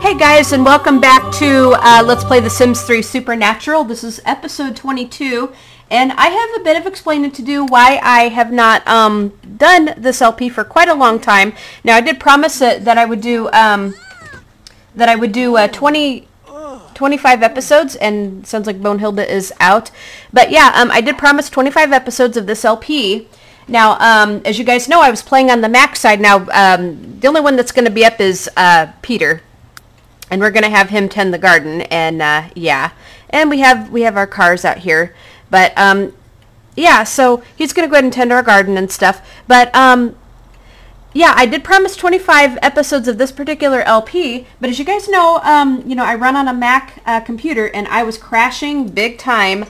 Hey guys, and welcome back to Let's Play The Sims 3 Supernatural. This is episode 22, and I have a bit of explaining to do why I have not done this LP for quite a long time. Now, I did promise that I would do 25 episodes, and sounds like Bonehilda is out. But yeah, I did promise 25 episodes of this LP. Now, as you guys know, I was playing on the Mac side. Now, the only one that's going to be up is Peter. And we're going to have him tend the garden, and yeah. And we have our cars out here. But, yeah, so he's going to go ahead and tend our garden and stuff. But, yeah, I did promise 25 episodes of this particular LP. But as you guys know, I run on a Mac computer, and I was crashing big time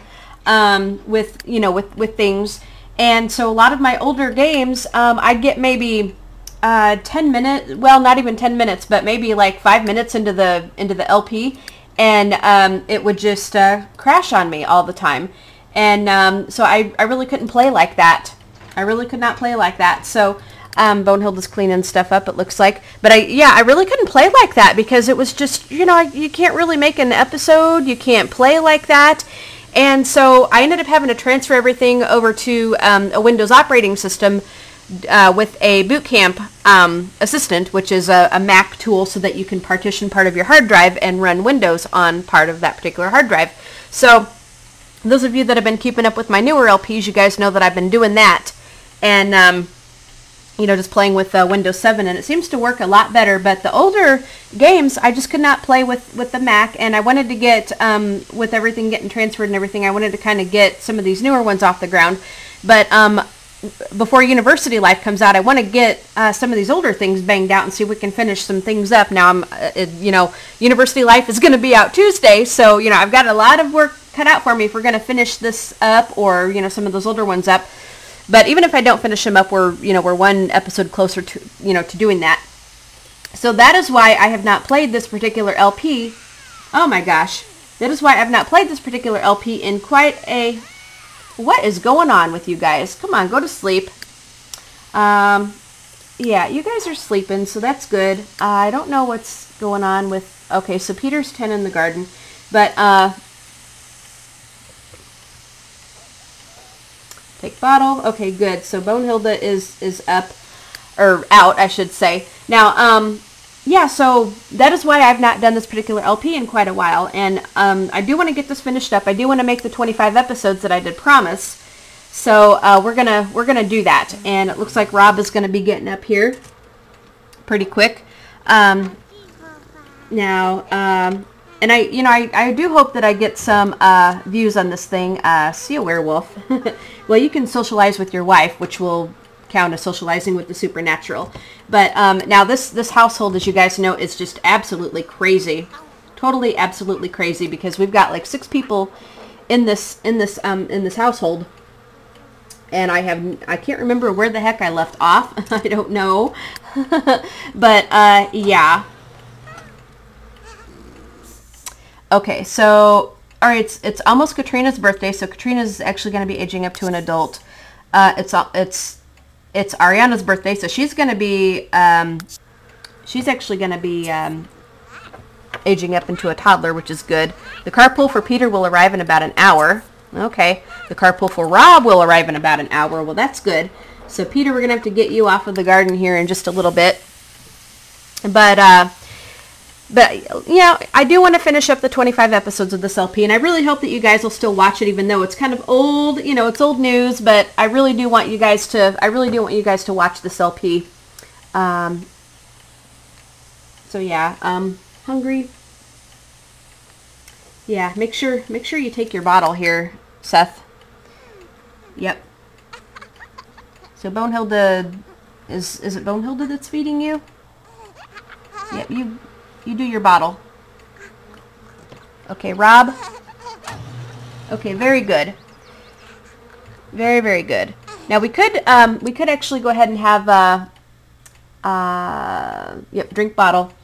with things. And so a lot of my older games, I'd get maybe 10 minutes, well, not even 10 minutes, but maybe like 5 minutes into the LP, and it would just crash on me all the time. And so I really couldn't play like that. I really could not play like that. So Bonehilda's cleaning stuff up, it looks like. But I really couldn't play like that because it was just, you can't really make an episode. You can't play like that. And so I ended up having to transfer everything over to a Windows operating system with a boot camp assistant, which is a Mac tool so that you can partition part of your hard drive and run Windows on part of that particular hard drive. So those of you that have been keeping up with my newer LPs, you guys know that I've been doing that. And, just playing with Windows 7, and it seems to work a lot better. But the older games, I just could not play with the Mac, and I wanted to get, with everything getting transferred and everything, I wanted to kind of get some of these newer ones off the ground. But before University Life comes out, I want to get some of these older things banged out and see if we can finish some things up. Now, University Life is going to be out Tuesday, so, I've got a lot of work cut out for me if we're going to finish this up, or, some of those older ones up. But even if I don't finish them up, we're one episode closer to, to doing that. So that is why I have not played this particular LP. Oh my gosh. That is why I've not played this particular LP in quite a... What is going on with you guys? Come on, go to sleep. Yeah, you guys are sleeping, so that's good. I don't know what's going on with... Okay, so Peter's tending the garden. But, take bottle. Okay, good. So Bonehilda is up, or out, I should say. Now, yeah, so that is why I've not done this particular LP in quite a while, and I do want to get this finished up. I do want to make the 25 episodes that I did promise. So we're gonna do that, and it looks like Rob is gonna be getting up here pretty quick. Now, and I do hope that I get some views on this thing. See a werewolf. Well, you can socialize with your wife, which will count as socializing with the supernatural. But now this household, as you guys know, is just absolutely crazy. Totally, absolutely crazy, because we've got like 6 people in this household. And I can't remember where the heck I left off. I don't know. But yeah. Okay, so, all right, it's almost Katrina's birthday, so Katrina's actually going to be aging up to an adult. It's Ariana's birthday, so she's going to be, she's actually going to be aging up into a toddler, which is good. The carpool for Peter will arrive in about an hour. Okay, the carpool for Rob will arrive in about an hour. Well, that's good. So, Peter, we're going to have to get you off of the garden here in just a little bit. But I do want to finish up the 25 episodes of this LP, and I really hope that you guys will still watch it, even though it's kind of old, it's old news, but I really do want you guys to watch this LP. So yeah, hungry. Yeah, make sure you take your bottle here, Seth. Yep. So Bonehilda, is it Bonehilda that's feeding you? Yep, you do your bottle. Okay, Rob. Okay, very good. Very, very good. Now we could actually go ahead and have drink bottle.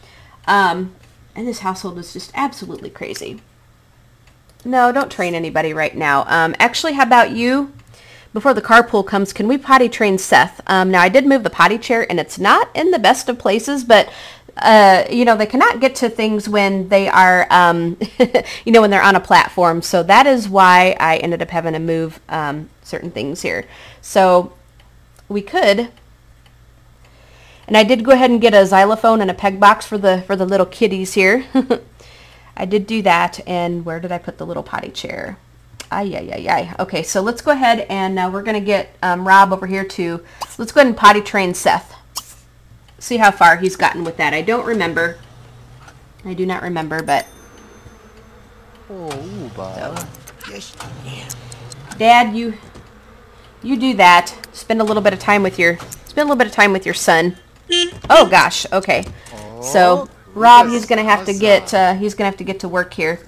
And this household is just absolutely crazy. No, don't train anybody right now. Actually, how about you? Before the carpool comes, can we potty train Seth? Now, I did move the potty chair, and it's not in the best of places, but you know, they cannot get to things when they are, you know, when they're on a platform. So that is why I ended up having to move certain things here. So we could, and I did go ahead and get a xylophone and a peg box for the little kitties here. I did do that. And where did I put the little potty chair? Ay, ay, ay, ay. Okay, so let's go ahead and we're going to get Rob over here to, let's go ahead and potty train Seth. See how far he's gotten with that. I don't remember. I do not remember, but. So. Dad, you do that. Spend a little bit of time with your son. Oh gosh. Okay. So Rob, he's gonna have to get to work here,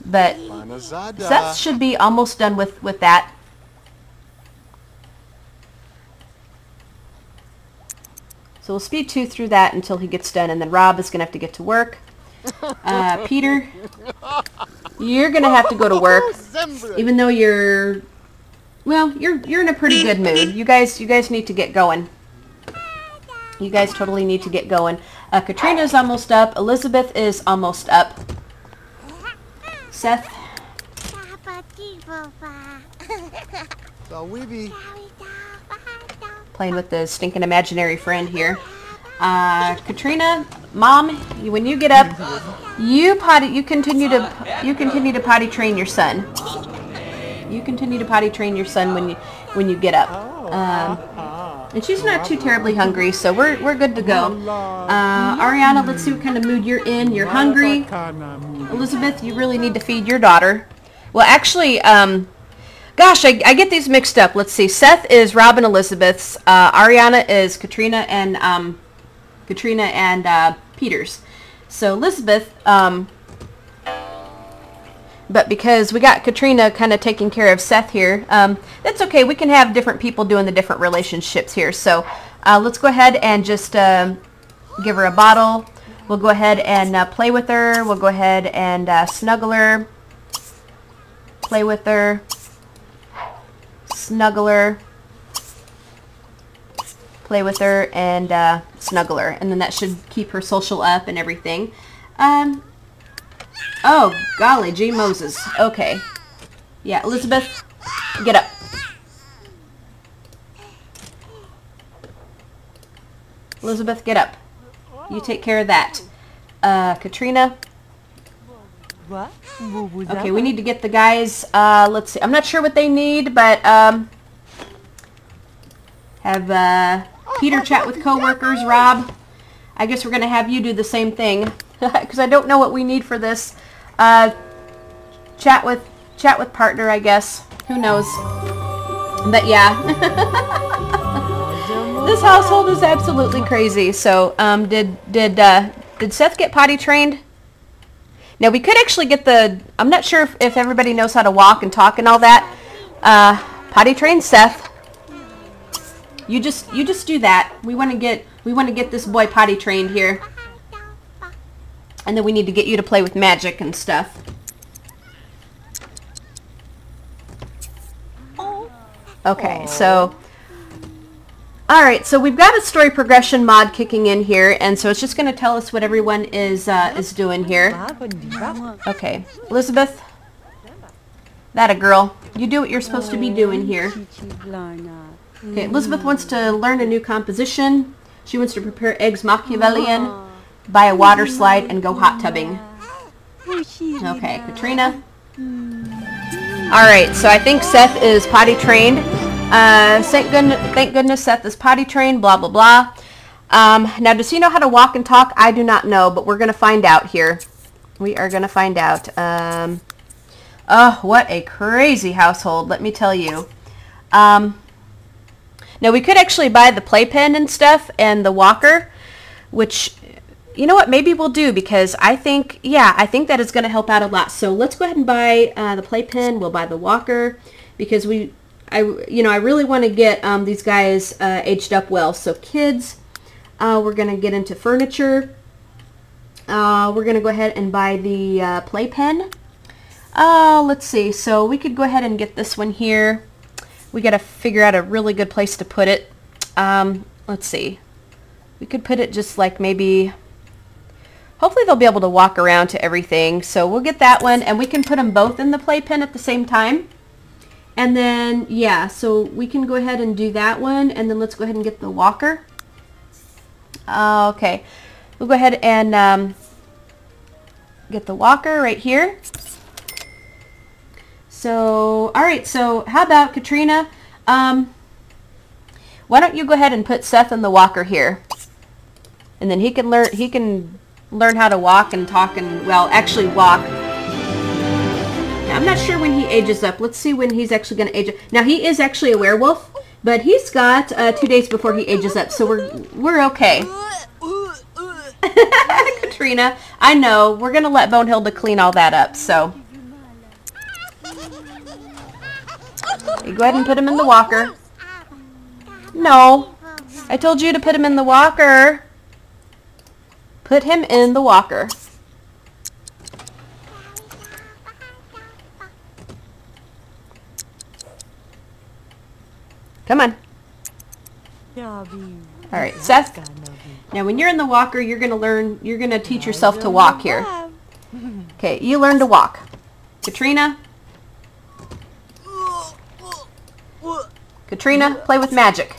but Seth should be almost done with that. So we'll speed 2 through that until he gets done, and then Rob is going to have to get to work. Peter, you're going to have to go to work, even though you're in a pretty good mood. You guys need to get going. You guys totally need to get going. Katrina's almost up. Elizabeth is almost up. Seth. Playing with the stinking imaginary friend here. Katrina, Mom, when you get up, you continue to potty train your son. You continue to potty train your son when you get up. And she's not too terribly hungry, so we're good to go. Ariana, let's see what kind of mood you're in. You're hungry. Elizabeth, you really need to feed your daughter. Well, actually, gosh, I get these mixed up. Let's see. Seth is Rob and Elizabeth's. Ariana is Katrina and Peter's. So Elizabeth, but because we got Katrina kind of taking care of Seth here, that's okay. We can have different people doing the different relationships here. So let's go ahead and just give her a bottle. We'll go ahead and play with her. We'll go ahead and snuggle her. Play with her. Snuggle her, play with her, and snuggle her, and then that should keep her social up and everything. Oh golly gee Moses. Okay, yeah, Elizabeth, get up. Elizabeth, get up. You take care of that. Katrina. Okay, we need to get the guys, let's see, I'm not sure what they need, but have Peter chat with coworkers. Rob, I guess we're going to have you do the same thing, because I don't know what we need for this. Chat with partner, I guess. Who knows? But yeah. This household is absolutely crazy. So, did Seth get potty trained? Now, we could actually get I'm not sure if everybody knows how to walk and talk and all that. Potty train Seth. You just do that. We want to get this boy potty trained here. And then we need to get you to play with magic and stuff. Okay, so alright, so we've got a story progression mod kicking in here, and so it's just going to tell us what everyone is doing here. Okay, Elizabeth, that a girl. You do what you're supposed to be doing here. Okay, Elizabeth wants to learn a new composition. She wants to prepare eggs Machiavellian, buy a water slide, and go hot tubbing. Okay, Katrina. Alright, so I think Seth is potty trained. Thank goodness Seth is potty trained, blah, blah, blah. Now, does he know how to walk and talk? I do not know, but we're going to find out here. We are going to find out. Oh, what a crazy household, let me tell you. Now, we could actually buy the playpen and stuff and the walker, which, you know what, maybe we'll do, because I think that is going to help out a lot. So let's go ahead and buy the playpen. We'll buy the walker, because I really want to get these guys aged up well. So kids, we're going to get into furniture. We're going to go ahead and buy the playpen. Let's see. So we could go ahead and get this one here. We got to figure out a really good place to put it. Let's see. We could put it just like maybe hopefully they'll be able to walk around to everything. So we'll get that one, and we can put them both in the playpen at the same time. And then, yeah, so we can go ahead and do that one, and then let's go ahead and get the walker. Okay, we'll go ahead and get the walker right here. So, all right, so how about Katrina? Why don't you go ahead and put Seth in the walker here, and then he can learn how to walk and talk and, well, actually walk. Now, I'm not sure when he ages up. Let's see when he's actually going to age up. Now, he is actually a werewolf, but he's got 2 days before he ages up, so we're okay. Katrina, I know. We're going to let Bonehilda clean all that up, so. You go ahead and put him in the walker. No, I told you to put him in the walker. Put him in the walker. Come on. All right, Seth. Now, when you're in the walker, you're going to teach yourself to walk here. Okay, you learn to walk. Katrina. Katrina, play with magic.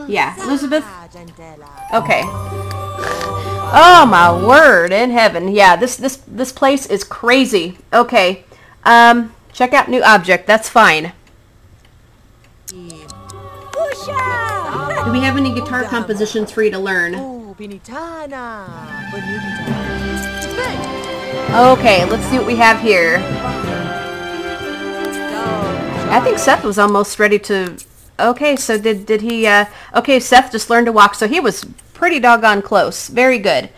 Yeah, Elizabeth. Okay. Oh my word in heaven. Yeah, this place is crazy. Okay. Check out new object. That's fine. Do we have any guitar compositions for you to learn? Okay, let's see what we have here. I think Seth was almost ready to... Okay, so did he... Okay, Seth just learned to walk, so he was pretty doggone close. Very good.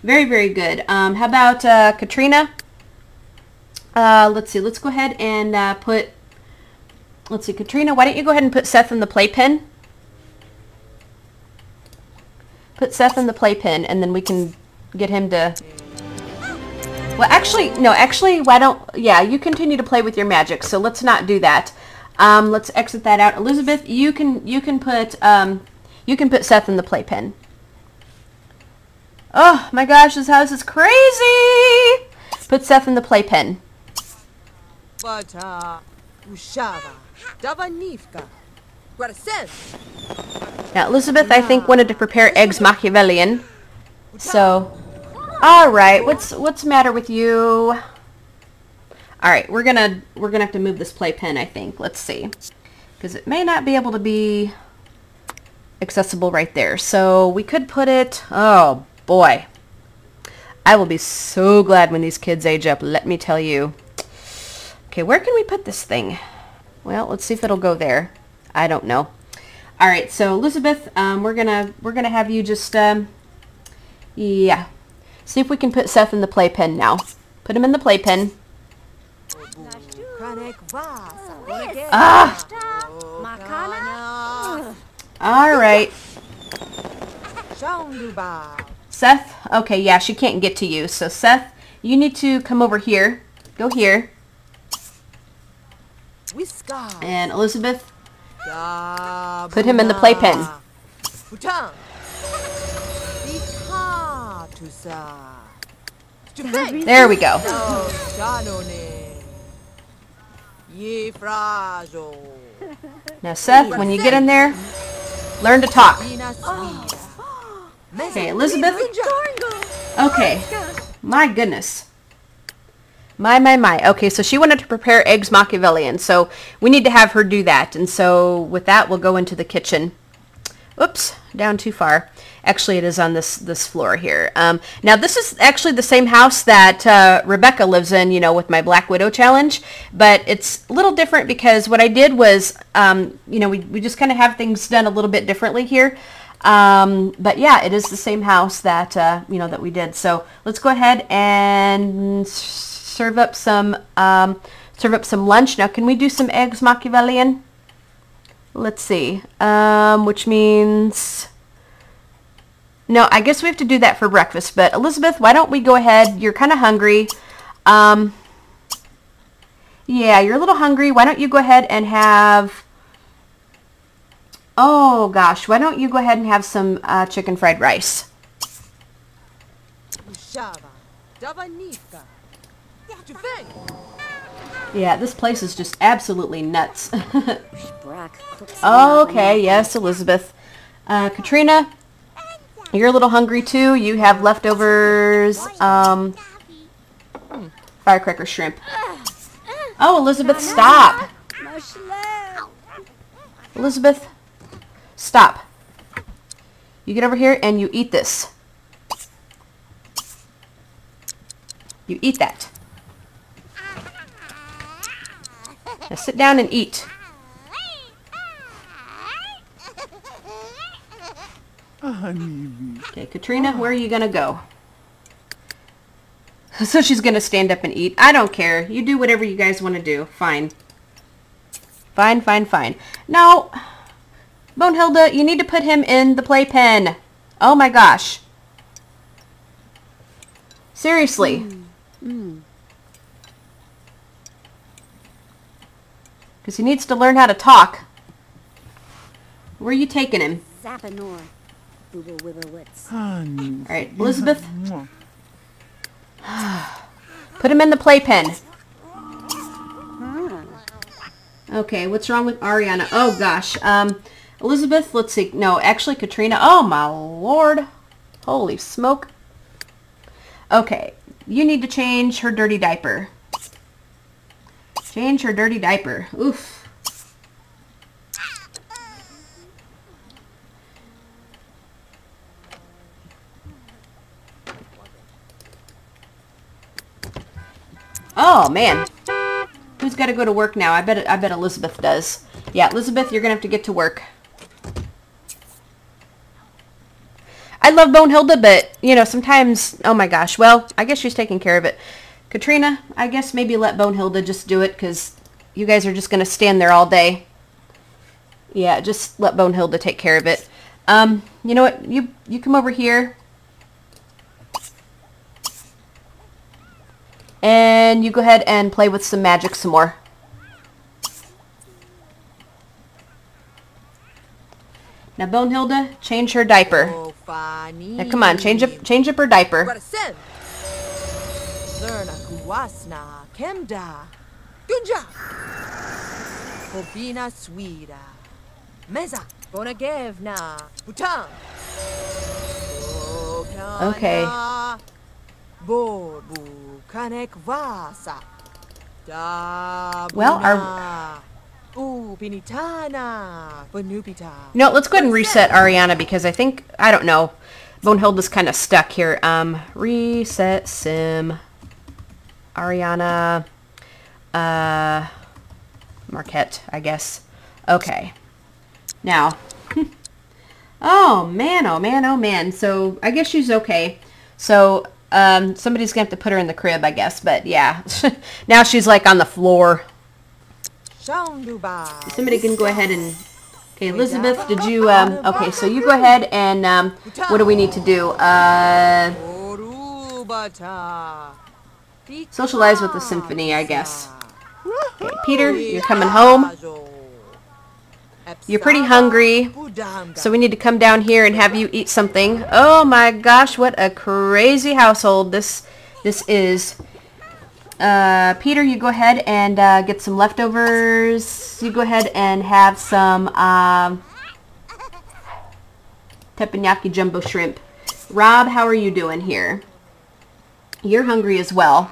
Very, very good. How about Katrina? Let's see. Let's go ahead and put... Let's see, Katrina, why don't you go ahead and put Seth in the playpen? Put Seth in the playpen, and then we can get him to... Well, actually, no, actually, why don't... Yeah, you continue to play with your magic, so let's not do that. Let's exit that out. Elizabeth, you can put Seth in the playpen. Oh my gosh, this house is crazy! Put Seth in the playpen. Now, Elizabeth, I think, wanted to prepare eggs Machiavellian. So, all right, what's the matter with you? All right, we're gonna have to move this playpen, I think. Let's see, because it may not be able to be accessible right there. So we could put it. Oh boy, I will be so glad when these kids age up. Let me tell you. Okay, where can we put this thing? Well, let's see if it'll go there. I don't know. All right, so Elizabeth, we're gonna have you just yeah. See if we can put Seth in the playpen now. Put him in the playpen. Ah! All right. Seth? Okay, yeah, she can't get to you. So, Seth, you need to come over here. Go here. And Elizabeth, put him in the playpen. There we go. Now, Seth, when you get in there, learn to talk. Okay, Elizabeth. Okay. My goodness. My. Okay, so she wanted to prepare eggs Machiavellian, so we need to have her do that. And so with that, we'll go into the kitchen. Oops, down too far. Actually, it is on this floor here. Now, this is actually the same house that Rebecca lives in, you know, with my Black Widow challenge. But it's a little different because what I did was, you know, we just kind of have things done a little bit differently here. But yeah, it is the same house that, you know, that we did. So let's go ahead and serve up some lunch. Now, can we do some eggs Machiavellian? Let's see. Which means... No, I guess we have to do that for breakfast. But Elizabeth, why don't we go ahead? You're kind of hungry. Yeah, you're a little hungry. Why don't you go ahead and have... Oh, gosh. Why don't you go ahead and have some chicken fried rice? Yeah, this place is just absolutely nuts. Okay, yes, Elizabeth. Katrina, you're a little hungry too. You have leftovers, firecracker shrimp. Oh, Elizabeth, stop. Elizabeth, stop. You get over here and you eat this. You eat that. Now sit down and eat. Okay, Katrina, where are you going to go? So she's going to stand up and eat. I don't care. You do whatever you guys want to do. Fine. Fine, fine, fine. No. Bonehilda, you need to put him in the playpen. Oh my gosh. Seriously. Because he needs to learn how to talk. Where are you taking him? Alright, Elizabeth. Put him in the playpen. Okay, what's wrong with Ariana? Oh gosh. Elizabeth, let's see. No, actually Katrina. Oh my lord. Holy smoke. Okay, you need to change her dirty diaper. Change her dirty diaper. Oof. Oh man. Who's got to go to work now? I bet Elizabeth does. Yeah, Elizabeth, you're going to have to get to work. I love Bonehilda, but, you know, sometimes, oh my gosh. Well, I guess she's taking care of it. Katrina, I guess maybe let Bonehilda just do it, because you guys are just going to stand there all day. Yeah, just let Bonehilda take care of it. You know what? You come over here. And you go ahead and play with some magic some more. Now, Bonehilda, change her diaper. Now, come on, change up her diaper. Okay. Well, no, let's go ahead and reset Ariana because I don't know, Bonehilda's kind of stuck here. Reset sim. Ariana. Marquette, I guess. Okay. Now. Oh, man, oh, man, oh, man. So, I guess she's okay. So, somebody's going to have to put her in the crib, I guess. But, yeah. Now she's, like, on the floor. Somebody can go ahead and... Okay, Elizabeth, did you... okay, so you go ahead and... what do we need to do? Socialize with the symphony, I guess. Okay, Peter, you're coming home. You're pretty hungry, so we need to come down here and have you eat something. Oh my gosh, what a crazy household this is. Peter, you go ahead and get some leftovers. You go ahead and have some teppanyaki jumbo shrimp. Rob, how are you doing here? You're hungry as well.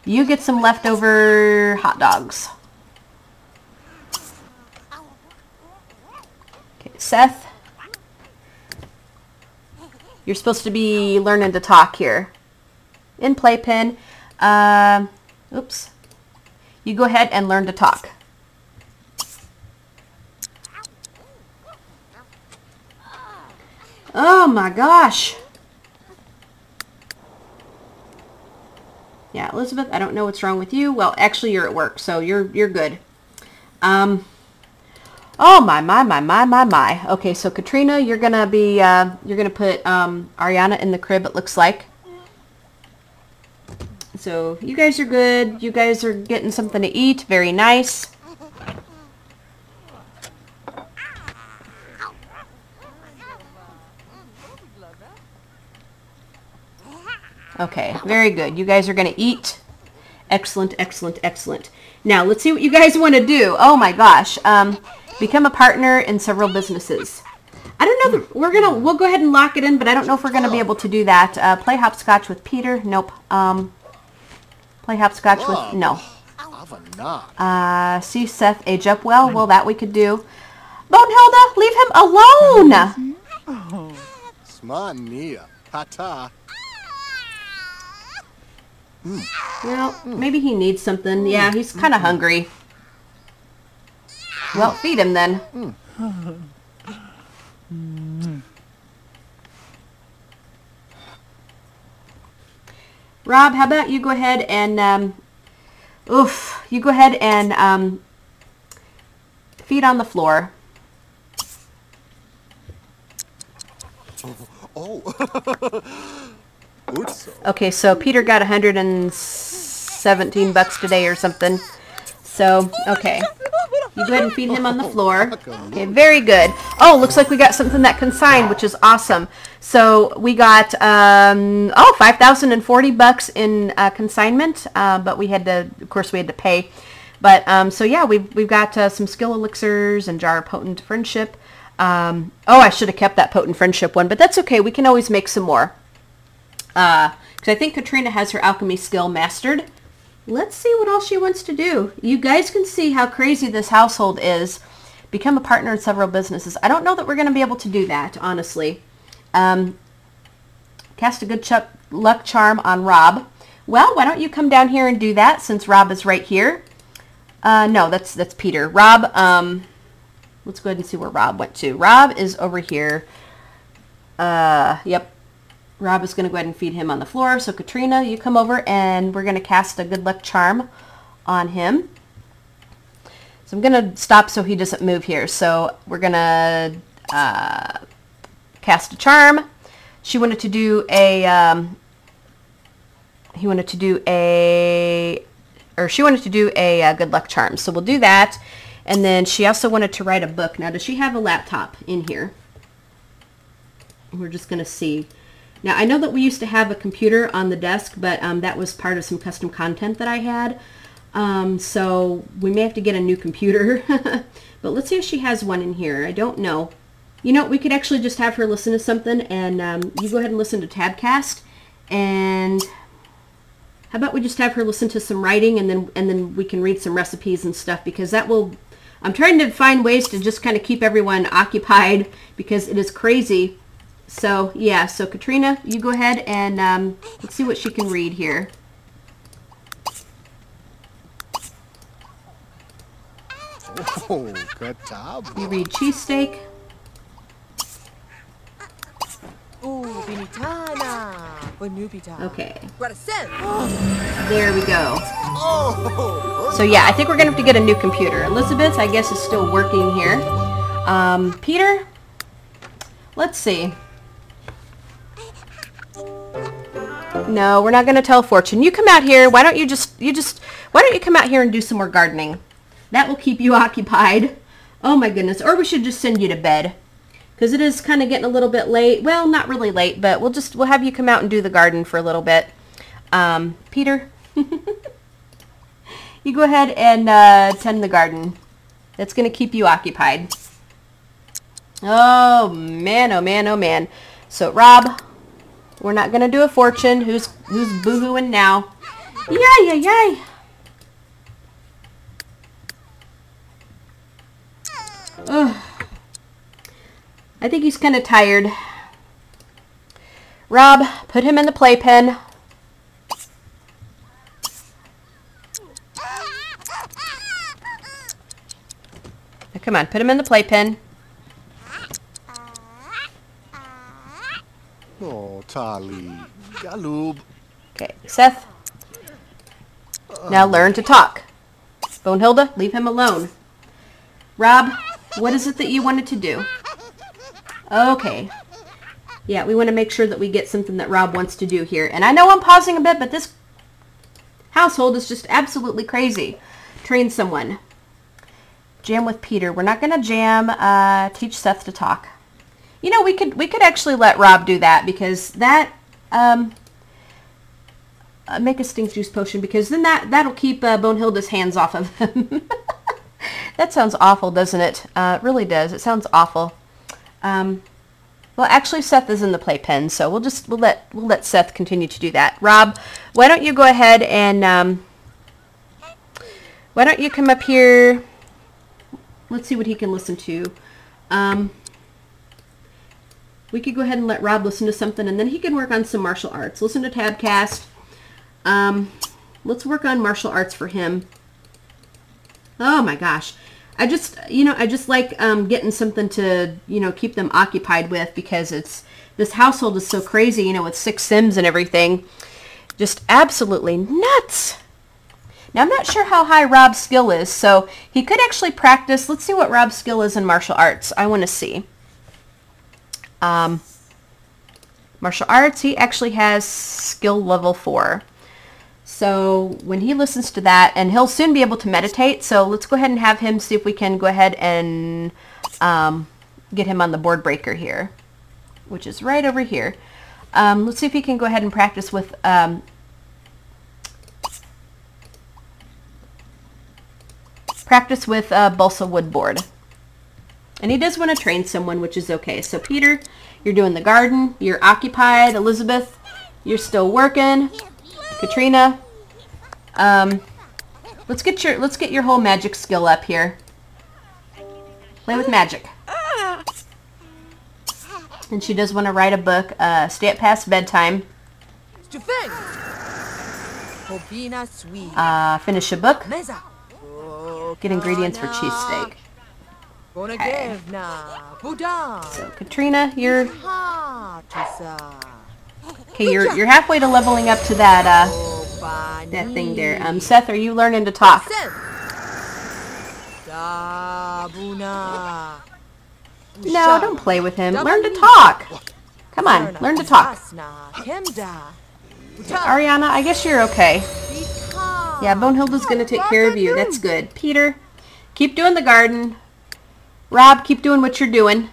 You get some leftover hot dogs. Okay, Seth. You're supposed to be learning to talk here. In playpen. Oops. You go ahead and learn to talk. Oh my gosh. Yeah, Elizabeth, I don't know what's wrong with you. Well, actually, you're at work, so you're good. Oh my. Okay, so Katrina, you're gonna be you're gonna put Ariana in the crib. It looks like. So you guys are good. You guys are getting something to eat. Very nice. Okay, very good. You guys are going to eat. Excellent, excellent, excellent. Now, let's see what you guys want to do. Oh my gosh. Become a partner in several businesses. I don't know. We'll go ahead and lock it in, but I don't know if we're going to be able to do that. Play hopscotch with Peter. Nope. Play hopscotch with, no. See Seth age up well. Well, that we could do. Bonehilda, leave him alone. Smania. Hata. Well, maybe he needs something. Yeah, he's kind of hungry. Well, feed him then. Rob, how about you go ahead and, you go ahead and feed on the floor. Okay, so Peter got 117 bucks today or something. So, okay. You go ahead and feed him on the floor. Okay, very good. Oh, looks like we got something that consigned, which is awesome. So we got 5,040 bucks in consignment, but we had to, of course, we had to pay. But so yeah, we've got some skill elixirs and jar of potent friendship. I should have kept that potent friendship one, but that's okay. We can always make some more. Because I think Katrina has her alchemy skill mastered. Let's see what else she wants to do. You guys can see how crazy this household is. Become a partner in several businesses. I don't know that we're going to be able to do that, honestly. Cast a good luck charm on Rob. Well, why don't you come down here and do that since Rob is right here? No, that's Peter. Rob, let's go ahead and see where Rob went to. Rob is over here. Yep. Rob is going to go ahead and feed him on the floor. So Katrina, you come over and we're going to cast a good luck charm on him. So I'm going to stop so he doesn't move here. So we're going to cast a charm. She wanted to do a, she wanted to do a good luck charm. So we'll do that. And then she also wanted to write a book. Now, does she have a laptop in here? We're just going to see. Now, I know that we used to have a computer on the desk, but that was part of some custom content that I had. So we may have to get a new computer. But let's see if she has one in here. I don't know. You know, we could actually just have her listen to something, and you go ahead and listen to Tabcast. And how about we just have her listen to some writing, and then we can read some recipes and stuff, because that will... I'm trying to find ways to just kind of keep everyone occupied, because it is crazy. So, yeah, so Katrina, you go ahead and let's see what she can read here. Oh, good job. You read cheesesteak. Okay. There we go. So, yeah, I think we're going to have to get a new computer. Elizabeth, I guess, is still working here. Peter, let's see. No, we're not going to tell fortune. You come out here. Why don't you come out here and do some more gardening? That will keep you occupied. Oh my goodness. Or we should just send you to bed, because it is kind of getting a little bit late. Well, not really late, but we'll have you come out and do the garden for a little bit. Peter, you go ahead and tend the garden. That's going to keep you occupied. Oh man, oh man, oh man. So Rob, we're not going to do a fortune. Who's boo-hooing now? Yay, yay, yay. Ugh. I think he's kind of tired. Rob, put him in the playpen. Now, come on, put him in the playpen. Oh, Tali. Galoob. Okay, Seth. Now learn to talk. Bonehilda, leave him alone. Rob, what is it that you wanted to do? Okay. Yeah, we want to make sure that we get something that Rob wants to do here. And I know I'm pausing a bit, but this household is just absolutely crazy. Train someone. Jam with Peter. We're not going to jam. Teach Seth to talk. You know, we could actually let Rob do that, because that make a stink juice potion, because then that'll keep Bonehilda's hands off of him. That sounds awful, doesn't it? It really does. It sounds awful. Well, actually, Seth is in the playpen, so we'll let Seth continue to do that. Rob, why don't you go ahead and why don't you come up here? Let's see what he can listen to. We could go ahead and let Rob listen to something, and then he can work on some martial arts. Listen to Tabcast. Let's work on martial arts for him. Oh my gosh. I just like getting something to, keep them occupied with, because this household is so crazy, with 6 Sims and everything. Just absolutely nuts. Now, I'm not sure how high Rob's skill is, so he could actually practice. Let's see what Rob's skill is in martial arts. I want to see. Martial arts, he actually has skill level 4. So when he listens to that, and he'll soon be able to meditate, so let's go ahead and have him see if we can go ahead and get him on the board breaker here, which is right over here. Let's see if he can go ahead and practice with balsa wood board. And he does want to train someone, which is okay. So Peter, you're doing the garden. You're occupied. Elizabeth, you're still working. Katrina, let's get your whole magic skill up here. Play with magic. And she does want to write a book. Stay up past bedtime. Finish a book. Get ingredients for cheesesteak. Okay. So Katrina, you're halfway to leveling up to that thing there. Seth, are you learning to talk? No, don't play with him. Learn to talk. Come on, learn to talk. Ariana, I guess you're okay. Yeah, Bonehilda's going to take care of you. That's good. Peter, keep doing the garden. Rob, keep doing what you're doing.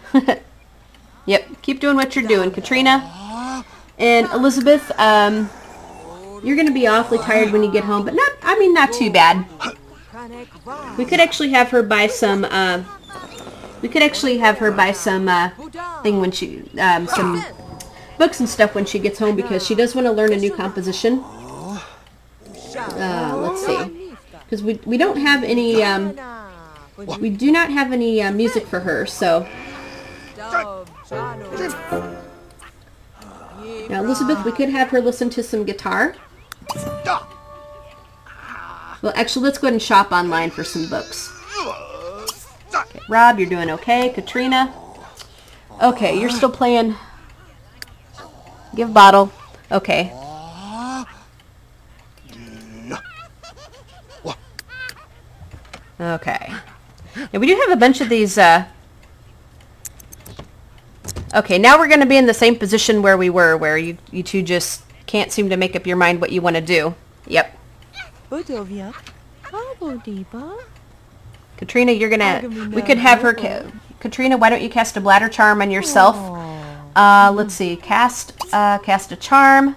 Yep, keep doing what you're doing. Katrina and Elizabeth, you're going to be awfully tired when you get home, but not too bad. We could actually have her buy some, thing when she, some books and stuff when she gets home, because she does want to learn a new composition. Let's see, because we don't have any, we do not have any music for her, so. Now, Elizabeth, we could have her listen to some guitar. Well, actually, let's go ahead and shop online for some books. Okay, Rob, you're doing okay. Katrina. Okay, you're still playing. Give bottle. Okay. Okay. Yeah, we do have a bunch of these. Okay, now we're going to be in the same position where we were, where you two just can't seem to make up your mind what you want to do. Yep. Katrina, you're going to... We could have her... Katrina, why don't you cast a bladder charm on yourself? Let's see. Cast a charm.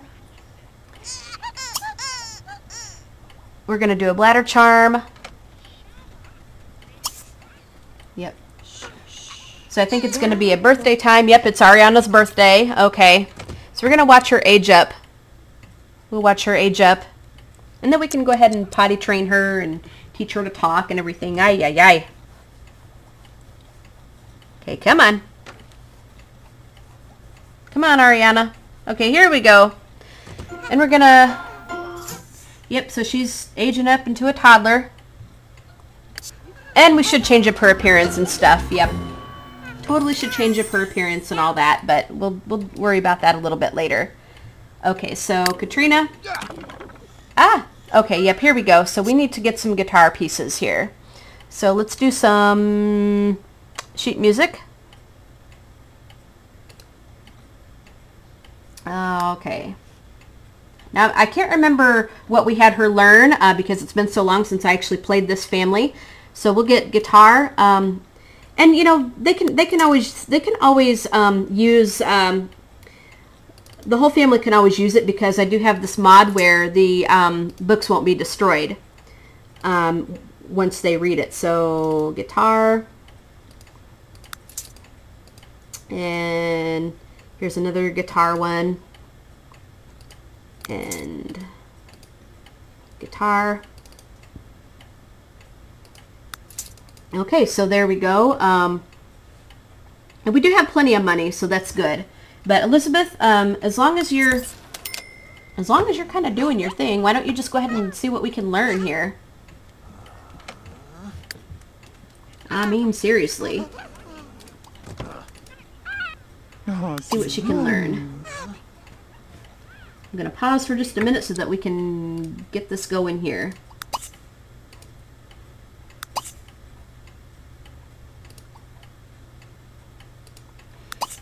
We're going to do a bladder charm. Yep. So I think it's going to be a birthday time. Yep, it's Ariana's birthday. Okay. So we're going to watch her age up. We'll watch her age up. And then we can go ahead and potty train her and teach her to talk and everything. Ay, ay, ay. Okay, come on. Come on, Ariana. Okay, here we go. And we're going to... Yep, so she's aging up into a toddler. And we should change up her appearance and stuff. Yep. Totally should change up her appearance and all that, but we'll worry about that a little bit later. Okay, so Katrina. Okay, yep, here we go. So we need to get some guitar pieces here. So let's do some sheet music. Okay. Now, I can't remember what we had her learn because it's been so long since I actually played this family. So we'll get guitar. And you know, they can always use the whole family can always use it because I do have this mod where the books won't be destroyed once they read it. So guitar, and here's another guitar one, and guitar. Okay, so there we go. And we do have plenty of money, so that's good. But Elizabeth, as long as you're kind of doing your thing, why don't you just go ahead and see what we can learn here? I mean, seriously. See what she can learn. I'm going to pause for just a minute so that we can get this going here.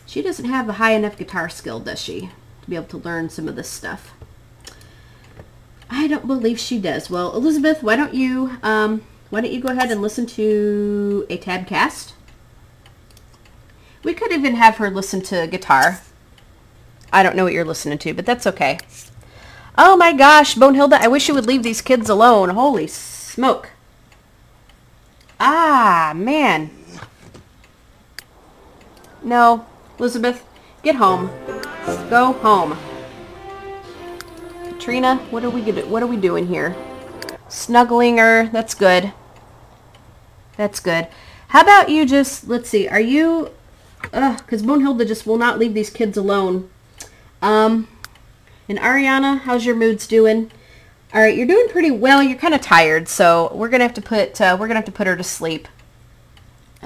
She doesn't have a high enough guitar skill, does she, to be able to learn some of this stuff? I don't believe she does. Well, Elizabeth, why don't you go ahead and listen to a tabcast? We could even have her listen to guitar. I don't know what you're listening to, but that's okay. Oh my gosh, Bonehilda, I wish you would leave these kids alone. Holy smoke. Ah, man. No. Elizabeth, get home. Go home. Katrina, what are we doing here? Snuggling her. That's good. That's good. How about you just, let's see, are you, because Bonehilda just will not leave these kids alone. And Ariana, how's your moods doing? All right, you're doing pretty well. You're kind of tired, so we're gonna have to put her to sleep.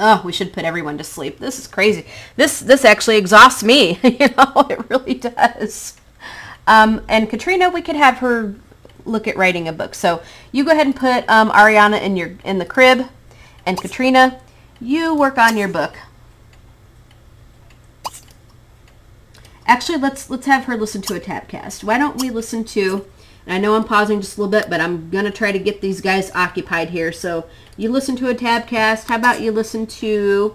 Oh, we should put everyone to sleep. This is crazy. This actually exhausts me. You know, it really does. And Katrina, we could have her look at writing a book. So you go ahead and put Ariana in the crib, and Katrina, you work on your book. Actually, let's have her listen to a tabcast. Why don't we listen to? And I know I'm pausing just a little bit, but I'm gonna try to get these guys occupied here. So you listen to a tabcast. How about you listen to?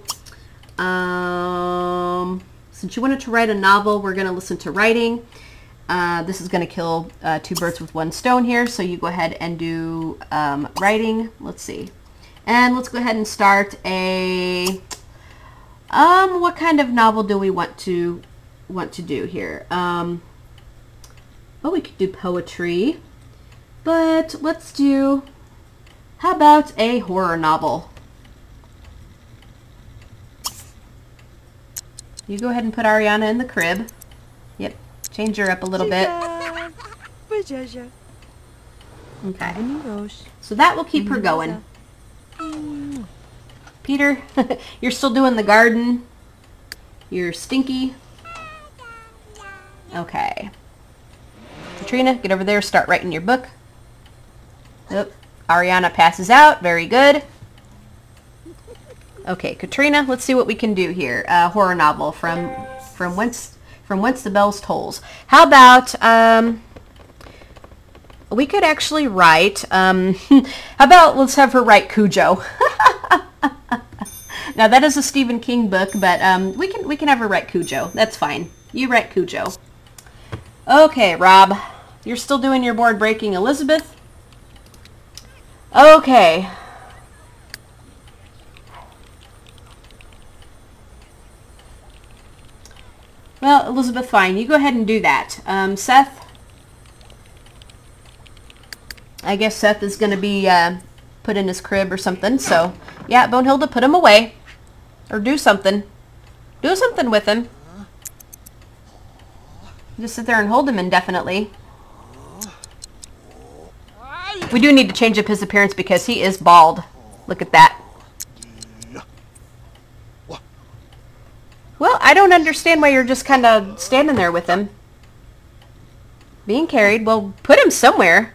Since you wanted to write a novel, we're gonna listen to writing. This is gonna kill two birds with one stone here. So you go ahead and do writing. Let's see, and let's go ahead and start a. What kind of novel do we want to do here? Well, we could do poetry, but let's do, how about a horror novel? You go ahead and put Ariana in the crib. Yep, change her up a little bit. Okay, so that will keep her going. Peter, you're still doing the garden. You're stinky. Okay. Katrina, get over there, start writing your book. Oop. Ariana passes out. Very good. Okay, Katrina, let's see what we can do here. Horror novel from whence the bells tolls. How about we could actually write. How about let's have her write Cujo. Now that is a Stephen King book, but we can have her write Cujo. That's fine. You write Cujo. Okay, Rob. You're still doing your board breaking, Elizabeth? Okay. Well, Elizabeth, fine. You go ahead and do that. Seth? I guess Seth is going to be put in his crib or something. So, yeah, Bonehilda, put him away. Or do something. Do something with him. Just sit there and hold him indefinitely. We do need to change up his appearance because he is bald. Look at that. Well, I don't understand why you're just kind of standing there with him. Being carried. Well, put him somewhere.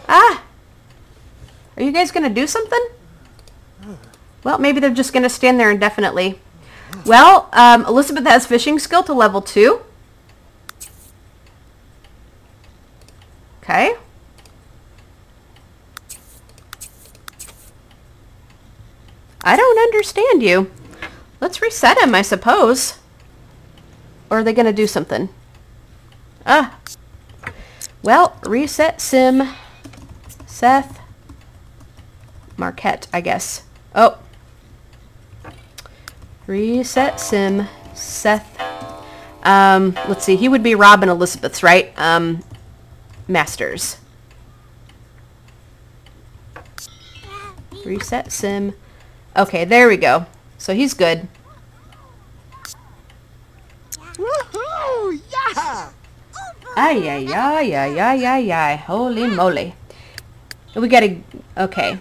Ah! Are you guys going to do something? Well, maybe they're just going to stand there indefinitely. Well, Elizabeth has fishing skill to level 2. Okay. I don't understand you. Let's reset him, I suppose. Or are they going to do something? Ah. Well, reset sim. Seth. Marquette, I guess. Oh. Reset sim. Seth. Let's see. He would be Rob and Elizabeth's, right? Masters. Reset sim. Okay, there we go. So he's good. Woohoo! Yeah! Ay, ay, ay, ay, ay, ay, ay. Holy moly. We gotta... Okay.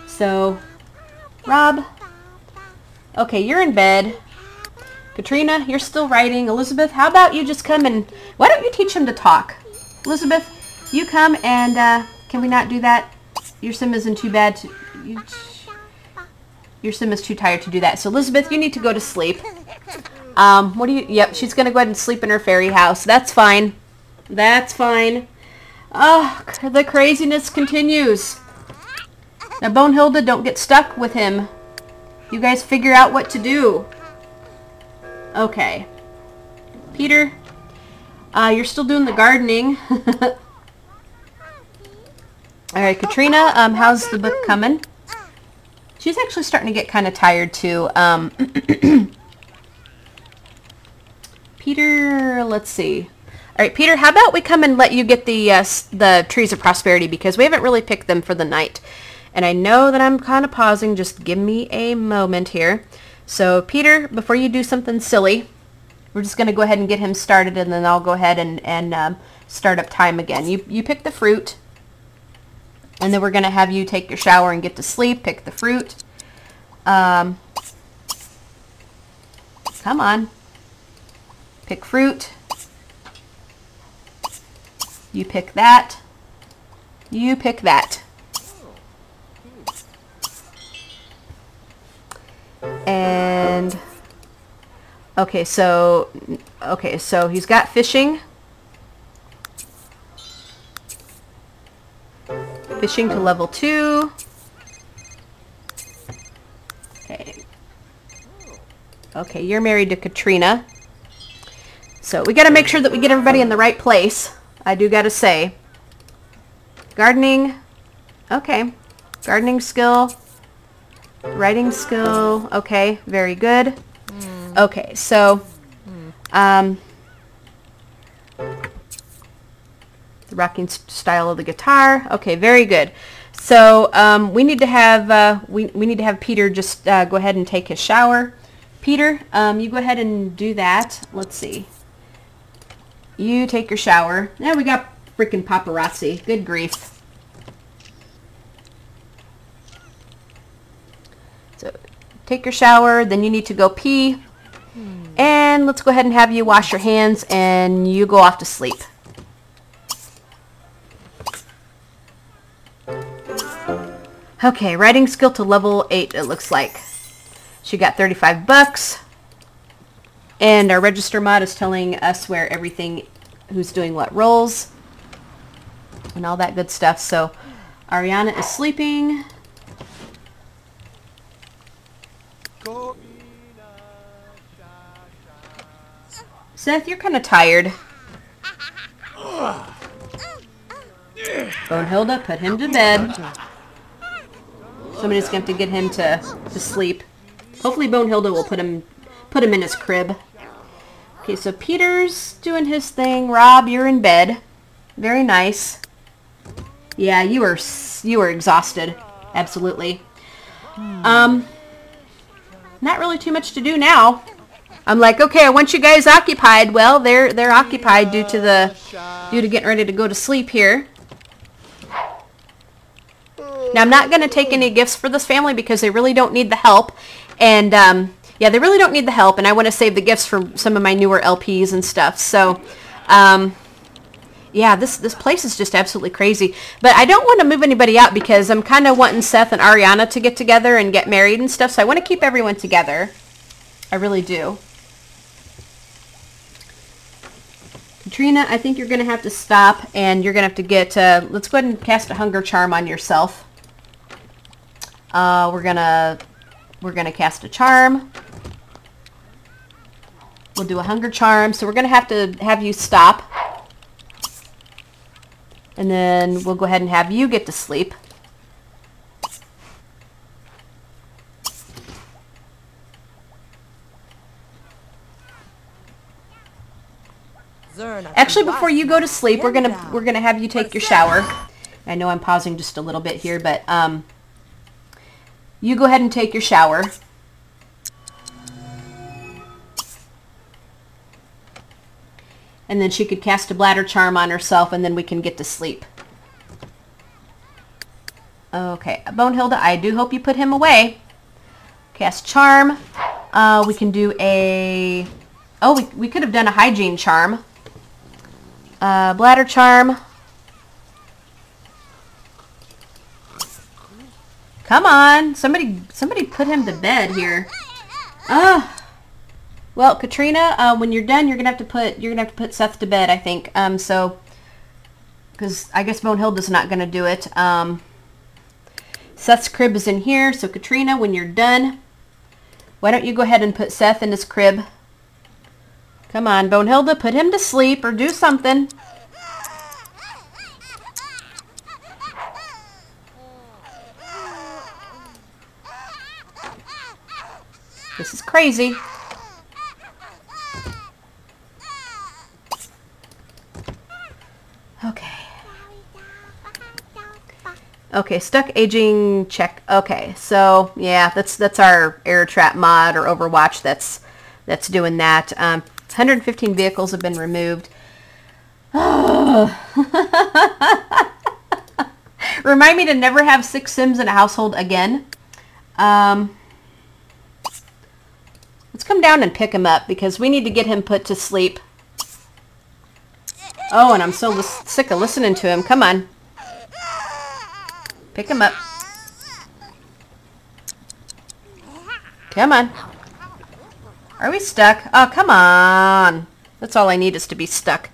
So, Rob. Okay, you're in bed. Katrina, you're still writing. Elizabeth, how about you just come and... Why don't you teach him to talk? Elizabeth, you come and... can we not do that? Your sim isn't too bad. Your sim is too tired to do that. So, Elizabeth, you need to go to sleep. What do you... Yep, she's going to go ahead and sleep in her fairy house. That's fine. That's fine. Oh, the craziness continues. Now, Bonehilda, don't get stuck with him. You guys figure out what to do. Okay. Peter, you're still doing the gardening. Alright, Katrina, how's the book coming? She's actually starting to get kind of tired, too. Peter, let's see. Alright, Peter, how about we come and let you get the Trees of Prosperity, because we haven't really picked them for the night. And I know that I'm kind of pausing. Just give me a moment here. So, Peter, before you do something silly, we're just going to go ahead and get him started, and then I'll go ahead and start up time again. You pick the fruit, and then we're going to have you take your shower and get to sleep. Pick the fruit. Come on. Pick fruit. You pick that. You pick that. And okay, so he's got fishing. Fishing to level 2. Okay. Okay, you're married to Katrina. So we got to make sure that we get everybody in the right place. I do got to say. Gardening. Okay. Gardening skill. Writing skill. Okay, very good. Okay, so the rocking style of the guitar. Okay, very good. So we need to have we need to have Peter just go ahead and take his shower. Peter, you go ahead and do that. Let's see. You take your shower. Now we got freaking paparazzi. Good grief. So take your shower, then you need to go pee. And let's go ahead and have you wash your hands and you go off to sleep. Okay, writing skill to level 8 it looks like. She got 35 bucks. And our register mod is telling us where everything, who's doing what roles, and all that good stuff. So Ariana is sleeping. Seth, you're kind of tired. Bonehilda, put him to bed. Somebody's going to have to get him to sleep. Hopefully Bonehilda will put him in his crib. Okay, so Peter's doing his thing. Rob, you're in bed. Very nice. Yeah, you were exhausted. Absolutely. Not really too much to do now. I'm like, okay, I want you guys occupied. Well, they're occupied due to getting ready to go to sleep here. Now, I'm not going to take any gifts for this family because they really don't need the help. And, yeah, they really don't need the help. And I want to save the gifts for some of my newer LPs and stuff. So, yeah, this place is just absolutely crazy. But I don't want to move anybody out because I'm kind of wanting Seth and Ariana to get together and get married and stuff. So I want to keep everyone together. I really do. Katrina, I think you're going to have to stop and you're going to have to get, let's go ahead and cast a hunger charm on yourself. We're gonna cast a charm. We'll do a hunger charm. So we're going to have you stop. And then we'll go ahead and have you get to sleep. Actually, before you go to sleep, we're gonna have you take your shower. I know I'm pausing just a little bit here, but you go ahead and take your shower. And then she could cast a bladder charm on herself, and then we can get to sleep. Okay, Bonehilda, I do hope you put him away. Cast charm. We can do a... Oh, we could have done a hygiene charm. Bladder charm. Come on, somebody put him to bed here. Well, Katrina, when you're done, you're gonna have to put Seth to bed, I think. So, because I guess Bonehilda's not gonna do it. Seth's crib is in here, so Katrina, when you're done, why don't you go ahead and put Seth in his crib? Come on, Bonehilda, put him to sleep or do something. This is crazy. Okay. Okay, stuck aging check. Okay, so yeah, that's our air trap mod or Overwatch that's doing that. 115 vehicles have been removed. Oh. Remind me to never have 6 Sims in a household again. Let's come down and pick him up because we need to get him put to sleep. Oh, and I'm so sick of listening to him. Come on. Pick him up. Come on. Are we stuck? Oh, come on. That's all I need is to be stuck.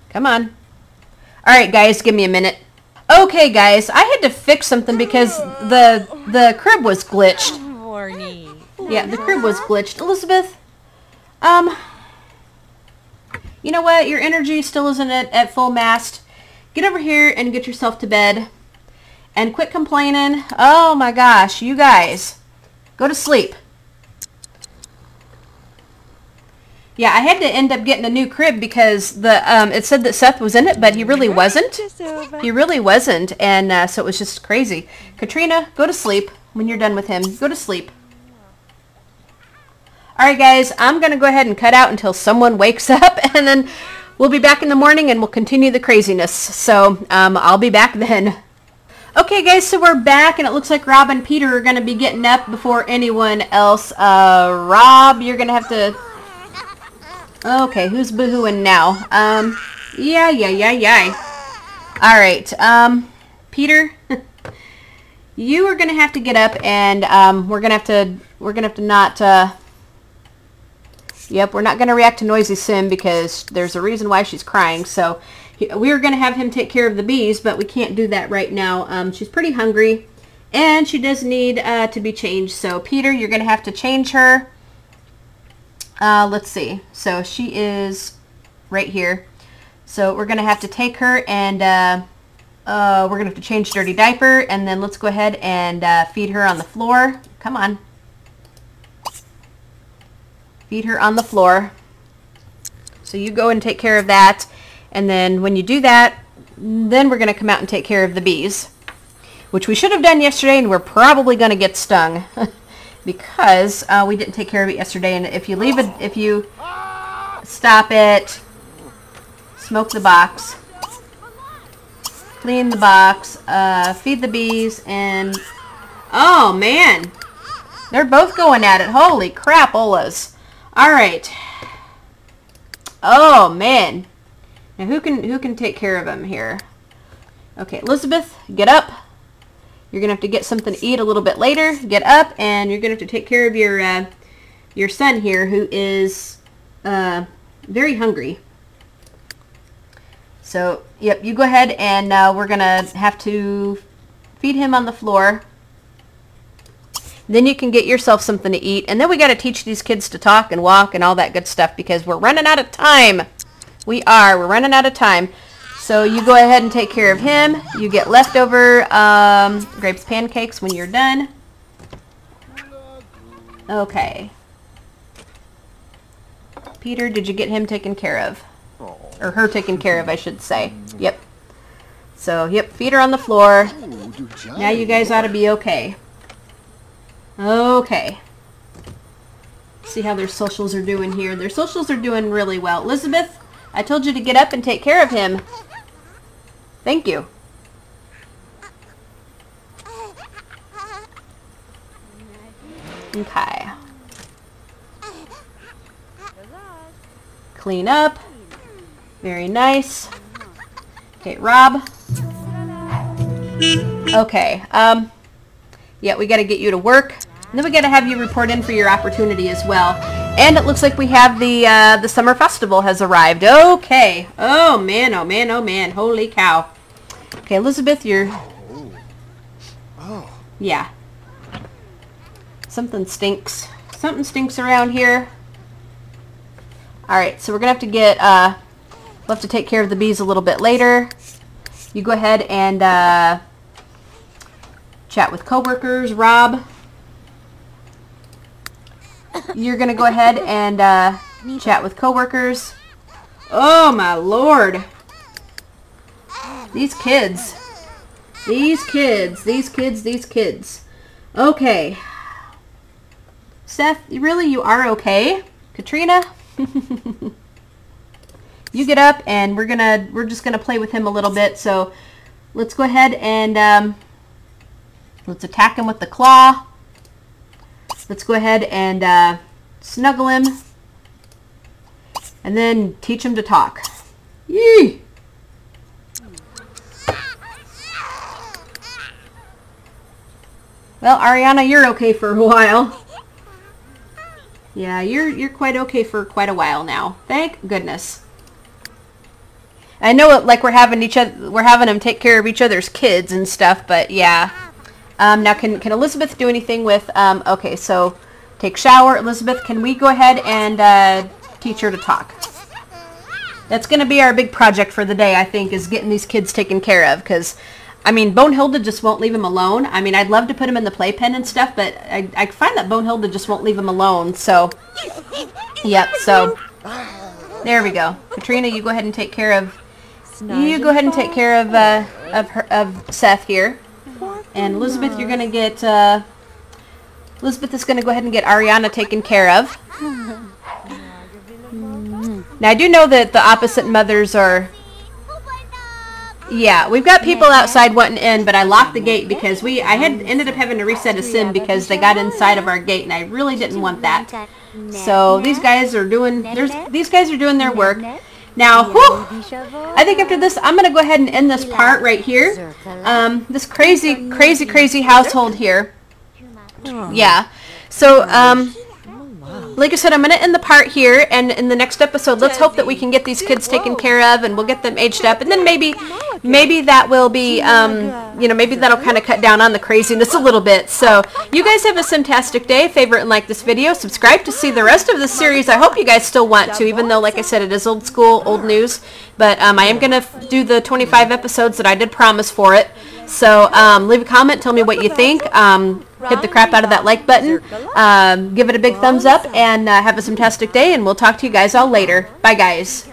Come on. Alright, guys, give me a minute. Okay, guys, I had to fix something because the crib was glitched. Yeah, the crib was glitched. Elizabeth, you know what? Your energy still isn't at full mast. Get over here and get yourself to bed. And quit complaining. Oh my gosh, you guys. Go to sleep. Yeah, I had to end up getting a new crib because it said that Seth was in it, but he really wasn't. He really wasn't, and so it was just crazy. Katrina, go to sleep when you're done with him. Go to sleep. Alright guys, I'm going to go ahead and cut out until someone wakes up, and then we'll be back in the morning and we'll continue the craziness. So, I'll be back then. Okay guys, so we're back and it looks like Rob and Peter are going to be getting up before anyone else. Rob, you're going to have to... Okay, who's boohooing now? Yeah. Alright, Peter, you are going to have to get up and we're going to have to not... Yep, we're not going to react to Noisy Sim because there's a reason why she's crying. So we were going to have him take care of the bees, but we can't do that right now. She's pretty hungry, and she does need to be changed. So Peter, you're going to have to change her. Let's see. So she is right here. So we're going to have to take her and we're going to have to change dirty diaper, and then let's go ahead and feed her on the floor. Come on. Feed her on the floor. So you go and take care of that. And then when you do that, then we're going to come out and take care of the bees. Which we should have done yesterday, and we're probably going to get stung. Because we didn't take care of it yesterday. And if you leave it, if you stop it, smoke the box, clean the box, feed the bees, and... Oh, man. They're both going at it. Holy crap, Olas. Alright. Oh, man. Now, who can take care of him here? Okay, Elizabeth, get up. You're going to have to get something to eat a little bit later. Get up, and you're going to have to take care of your son here, who is very hungry. So, yep, you go ahead, and we're going to have to feed him on the floor. Then you can get yourself something to eat. And then we got to teach these kids to talk and walk and all that good stuff because we're running out of time. We are. We're running out of time. So you go ahead and take care of him. You get leftover grapes pancakes when you're done. Okay. Peter, did you get him taken care of? Or her taken care of, I should say. Yep. So, yep, feet are on the floor. Now you guys ought to be okay. Okay. See how their socials are doing here. Their socials are doing really well. Elizabeth, I told you to get up and take care of him. Thank you. Okay. Clean up. Very nice. Okay, Rob. Okay. Yeah, we got to get you to work. And then we got to have you report in for your opportunity as well. And it looks like we have the summer festival has arrived. Okay. Oh man, oh man, oh man. Holy cow. Okay, Elizabeth, you're... Yeah. Something stinks. Something stinks around here. Alright, so we're going to have to get... we'll have to take care of the bees a little bit later. You go ahead and chat with coworkers. Rob, you're going to go ahead and chat with coworkers. Oh my lord. These kids. These kids. Okay. Seth, really, you are okay? Katrina? You get up and we're just gonna play with him a little bit. So let's go ahead and let's attack him with the claw. Let's go ahead and snuggle him and then teach him to talk. Yee! Well, Ariana, you're okay for a while. Yeah, you're quite okay for quite a while now. Thank goodness. I know it, like we're having them take care of each other's kids and stuff, but yeah. Now can Elizabeth do anything with okay, so take shower. Elizabeth, can we go ahead and teach her to talk? That's going to be our big project for the day, I think, is getting these kids taken care of, because I mean, Bonehilda just won't leave him alone. I mean, I'd love to put him in the playpen and stuff, but I find that Bonehilda just won't leave him alone. So, yep. So, there we go. Katrina, you go ahead and take care of. You go ahead and take care of Seth here, and Elizabeth, you're gonna get. Elizabeth is gonna go ahead and get Ariana taken care of. Now, I do know that the opposite mothers are. Yeah, we've got people outside wanting in, but I locked the gate because I had ended up having to reset a sim because they got inside of our gate, and I really didn't want that. So these guys are doing their work. Now, whew, I think after this, I'm gonna go ahead and end this part right here. This crazy household here. Yeah. So like I said, I'm going to end the part here, and in the next episode, let's hope that we can get these kids taken care of, and we'll get them aged up, and then maybe that will be, you know, maybe that'll kind of cut down on the craziness a little bit. So, you guys have a fantastic day. Favorite and like this video. Subscribe to see the rest of the series. I hope you guys still want to, even though, like I said, it is old school, old news, but I am going to do the 25 episodes that I did promise for it. So, leave a comment, tell me what you think. Hit the crap out of that like button. Give it a big thumbs up, and have a fantastic day, and we'll talk to you guys all later. Bye, guys.